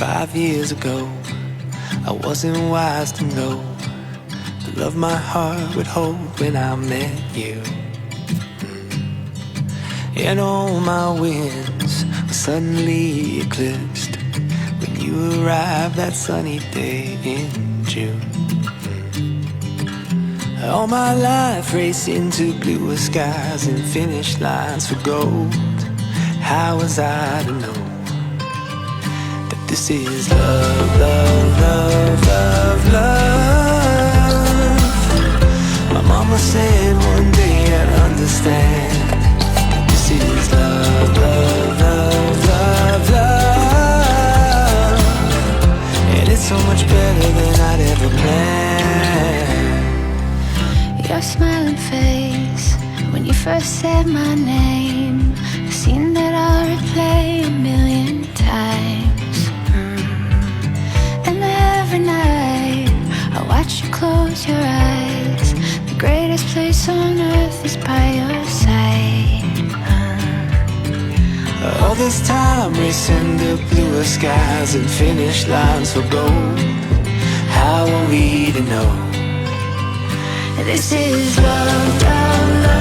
5 years ago, I wasn't wise to know the love my heart would hold when I met you. And all my wins were suddenly eclipsed when you arrived that sunny day in June. All my life racing to bluer skies and finish lines for gold. How was I to know that this is love, love, love, love, love? My mama said one day I'd understand that this is love, love, love, love, love. And it's so much better than I'd ever planned. Your smiling face when you first said my name, a scene that I'll replay 1,000,000 times. And every night I watch you close your eyes. The greatest place on earth is by your side. All this time racing to bluer skies and finish lines for gold. How are we to know? This is love, love, love.